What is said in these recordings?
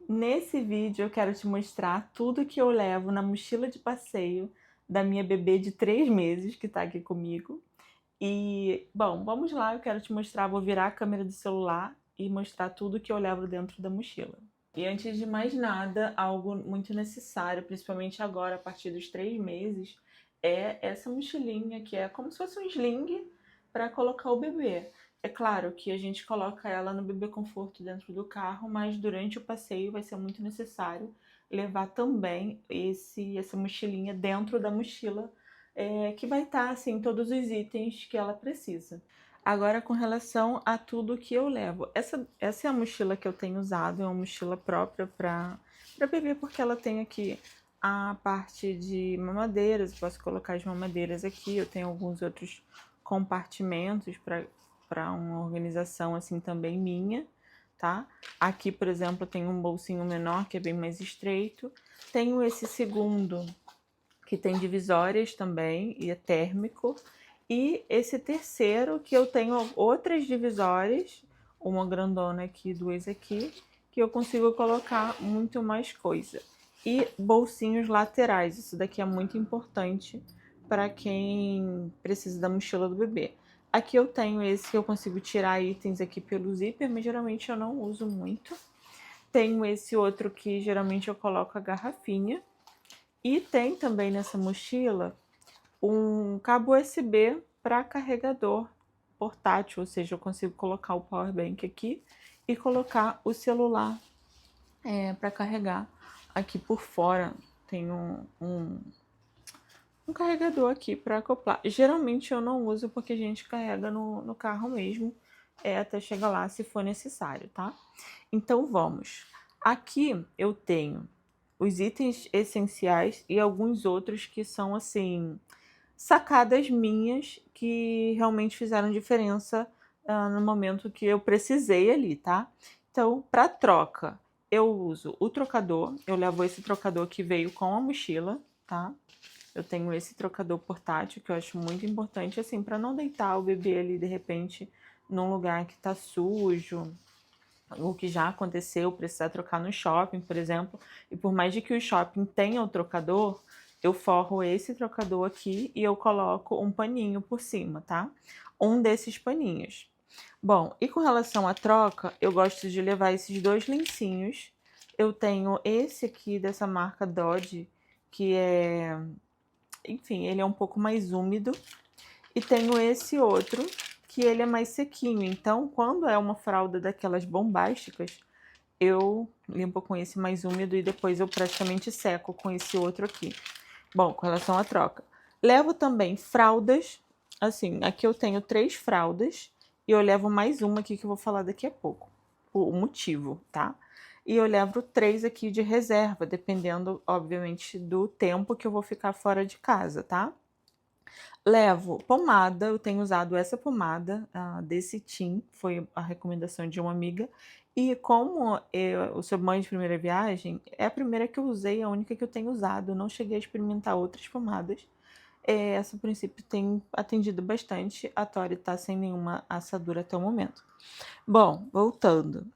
Nesse vídeo eu quero te mostrar tudo que eu levo na mochila de passeio da minha bebê de 3 meses que tá aqui comigo. E, bom, vamos lá, eu quero te mostrar, vou virar a câmera do celular e mostrar tudo que eu levo dentro da mochila. E antes de mais nada, algo muito necessário, principalmente agora, a partir dos 3 meses, é essa mochilinha que é como se fosse um sling para colocar o bebê. É claro que a gente coloca ela no bebê conforto dentro do carro, mas durante o passeio vai ser muito necessário levar também essa mochilinha dentro da mochila, que vai estar assim todos os itens que ela precisa. Agora, com relação a tudo que eu levo, essa é a mochila que eu tenho usado, é uma mochila própria para bebê, porque ela tem aqui a parte de mamadeiras, eu posso colocar as mamadeiras aqui, eu tenho alguns outros compartimentos para uma organização assim também minha, tá? Aqui, por exemplo, tem um bolsinho menor que é bem mais estreito. Tenho esse segundo que tem divisórias também e é térmico. E esse terceiro que eu tenho outras divisórias, uma grandona aqui, duas aqui, que eu consigo colocar muito mais coisa. E bolsinhos laterais, isso daqui é muito importante para quem precisa da mochila do bebê. Aqui eu tenho esse que eu consigo tirar itens aqui pelo zíper, mas geralmente eu não uso muito. Tenho esse outro que geralmente eu coloco a garrafinha. E tem também nessa mochila um cabo USB para carregador portátil, ou seja, eu consigo colocar o power bank aqui e colocar o celular para carregar aqui por fora. Tem um carregador aqui para acoplar. Geralmente eu não uso porque a gente carrega no carro mesmo, até chegar lá se for necessário, tá? Então vamos. Aqui eu tenho os itens essenciais e alguns outros que são assim sacadas minhas que realmente fizeram diferença no momento que eu precisei ali, tá? Então, para troca, eu uso o trocador, eu levo esse trocador que veio com a mochila, tá? Eu tenho esse trocador portátil que eu acho muito importante, assim, para não deitar o bebê ali de repente num lugar que tá sujo, o que já aconteceu, precisar trocar no shopping, por exemplo, e por mais de que o shopping tenha o trocador, eu forro esse trocador aqui e eu coloco um paninho por cima, tá? Um desses paninhos. Bom, e com relação à troca, eu gosto de levar esses dois lencinhos. Eu tenho esse aqui dessa marca Dodge, que é, enfim, ele é um pouco mais úmido. E tenho esse outro, que ele é mais sequinho. Então, quando é uma fralda daquelas bombásticas, eu limpo com esse mais úmido e depois eu praticamente seco com esse outro aqui. Bom, com relação à troca. Levo também fraldas. Assim, aqui eu tenho 3 fraldas e eu levo mais uma aqui que eu vou falar daqui a pouco. O motivo, tá? E eu levo 3 aqui de reserva, dependendo, obviamente, do tempo que eu vou ficar fora de casa, tá? Levo pomada, eu tenho usado essa pomada desse Tim, foi a recomendação de uma amiga. E como eu sou mãe de primeira viagem, é a primeira que eu usei, a única que eu tenho usado. Eu não cheguei a experimentar outras pomadas. Essa, a princípio, tem atendido bastante. A Tori tá sem nenhuma assadura até o momento. Bom, voltando.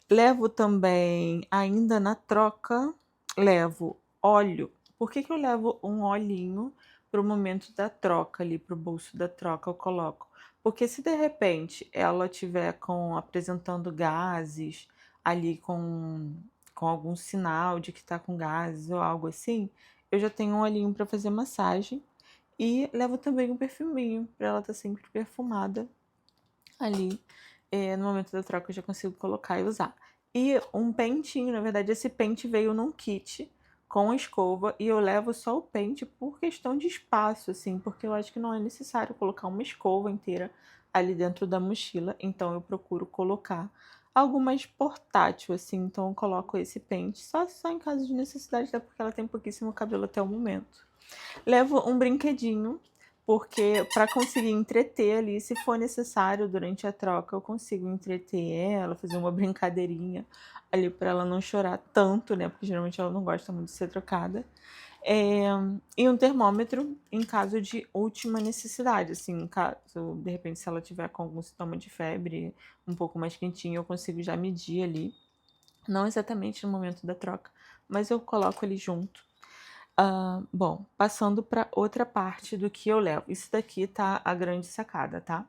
Levo também, ainda na troca, levo óleo. Por que eu levo um olhinho para o momento da troca ali, para o bolso da troca eu coloco? Porque se de repente ela tiver apresentando gases ali com algum sinal de que está com gases ou algo assim, eu já tenho um olhinho para fazer massagem e levo também um perfuminho para ela estar sempre perfumada ali. No momento da troca eu já consigo colocar e usar. E um pentinho, na verdade esse pente veio num kit com a escova e eu levo só o pente por questão de espaço, assim, porque eu acho que não é necessário colocar uma escova inteira ali dentro da mochila, então eu procuro colocar algo mais portátil, assim, então eu coloco esse pente só em caso de necessidade, até porque ela tem pouquíssimo cabelo até o momento. Levo um brinquedinho, porque para conseguir entreter ali, se for necessário durante a troca, eu consigo entreter ela, fazer uma brincadeirinha ali para ela não chorar tanto, né? Porque geralmente ela não gosta muito de ser trocada. E um termômetro em caso de última necessidade, assim, em caso, de repente, se ela tiver com algum sintoma de febre um pouco mais quentinho, eu consigo já medir ali não exatamente no momento da troca, mas eu coloco ele junto. Bom, passando para outra parte do que eu levo. Isso daqui tá a grande sacada, tá?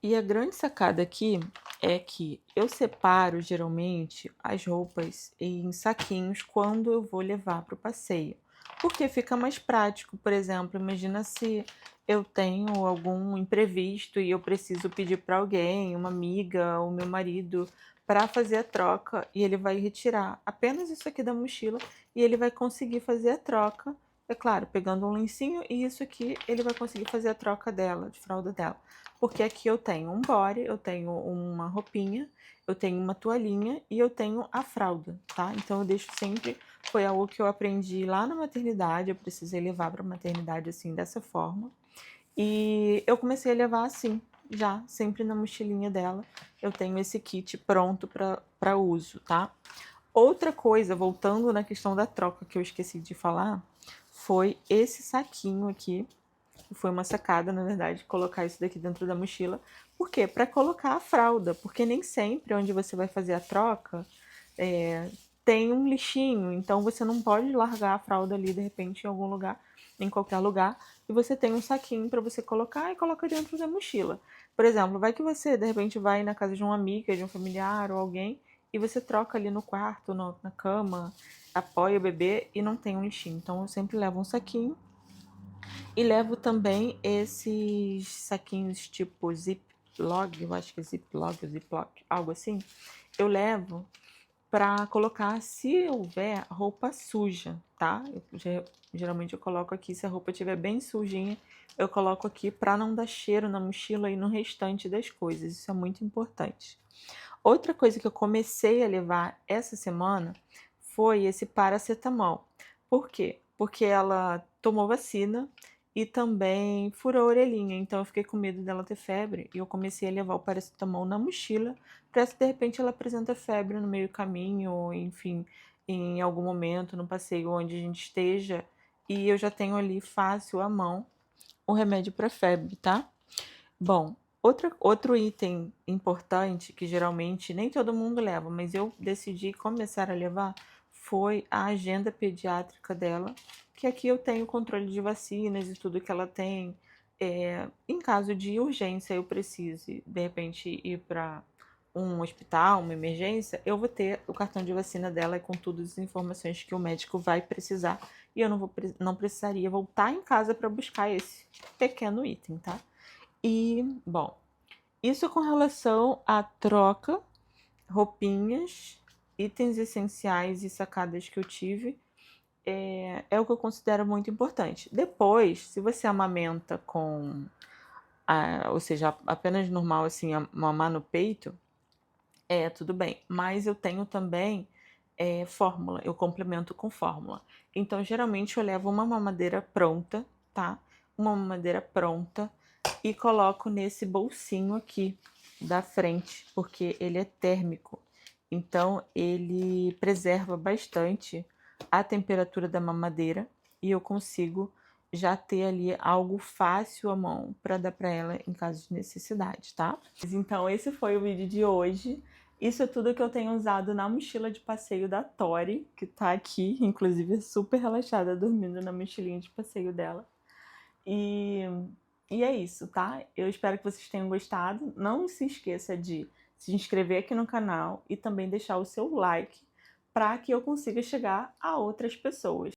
E a grande sacada aqui é que eu separo geralmente as roupas em saquinhos quando eu vou levar para o passeio, porque fica mais prático. Por exemplo, imagina se eu tenho algum imprevisto e eu preciso pedir para alguém, uma amiga ou meu marido, para fazer a troca e ele vai retirar apenas isso aqui da mochila e ele vai conseguir fazer a troca. É claro, pegando um lencinho e isso aqui ele vai conseguir fazer a troca dela, de fralda dela. Porque aqui eu tenho um body, eu tenho uma roupinha, eu tenho uma toalhinha e eu tenho a fralda, tá? Então eu deixo sempre, foi algo que eu aprendi lá na maternidade, eu precisei levar para a maternidade assim, dessa forma. E eu comecei a levar assim, já, sempre na mochilinha dela. Eu tenho esse kit pronto para uso, tá? Outra coisa, voltando na questão da troca que eu esqueci de falar, foi esse saquinho aqui. Foi uma sacada, na verdade, colocar isso daqui dentro da mochila. Por quê? Para colocar a fralda, porque nem sempre onde você vai fazer a troca tem um lixinho, então você não pode largar a fralda ali de repente em algum lugar, em qualquer lugar, e você tem um saquinho para você colocar e coloca dentro da mochila. Por exemplo, vai que você de repente vai na casa de uma amiga, de um familiar ou alguém e você troca ali no quarto, na cama, apoia o bebê e não tem um lixinho. Então eu sempre levo um saquinho e levo também esses saquinhos tipo Ziploc, eu acho que é Ziploc, algo assim. Eu levo para colocar, se houver, roupa suja, tá? Geralmente eu coloco aqui, se a roupa estiver bem sujinha, eu coloco aqui para não dar cheiro na mochila e no restante das coisas. Isso é muito importante. Outra coisa que eu comecei a levar essa semana foi esse paracetamol. Por quê? Porque ela tomou vacina e também furou a orelhinha, então eu fiquei com medo dela ter febre e eu comecei a levar o paracetamol na mochila para se de repente ela apresenta febre no meio do caminho, ou enfim, em algum momento no passeio onde a gente esteja, e eu já tenho ali fácil à mão o remédio para febre, tá? Bom, outro item importante que geralmente nem todo mundo leva, mas eu decidi começar a levar, foi a agenda pediátrica dela, que aqui eu tenho controle de vacinas e tudo que ela tem. Em caso de urgência, eu precise, de repente, ir para um hospital, uma emergência, eu vou ter o cartão de vacina dela com todas as informações que o médico vai precisar e eu não precisaria voltar em casa para buscar esse pequeno item, tá? E, bom, isso com relação à troca, roupinhas, itens essenciais e sacadas que eu tive, é o que eu considero muito importante. Depois, se você amamenta ou seja, apenas normal, assim, mamar no peito, tudo bem. Mas eu tenho também fórmula, eu complemento com fórmula. Então, geralmente eu levo uma mamadeira pronta, tá? Uma mamadeira pronta e coloco nesse bolsinho aqui da frente, porque ele é térmico. Então, ele preserva bastante a temperatura da mamadeira e eu consigo já ter ali algo fácil à mão para dar para ela em caso de necessidade, tá? Então, esse foi o vídeo de hoje. Isso é tudo que eu tenho usado na mochila de passeio da Tori, que tá aqui, inclusive super relaxada, dormindo na mochilinha de passeio dela. E, e é isso, tá? Eu espero que vocês tenham gostado. Não se esqueça de se inscrever aqui no canal e também deixar o seu like para que eu consiga chegar a outras pessoas.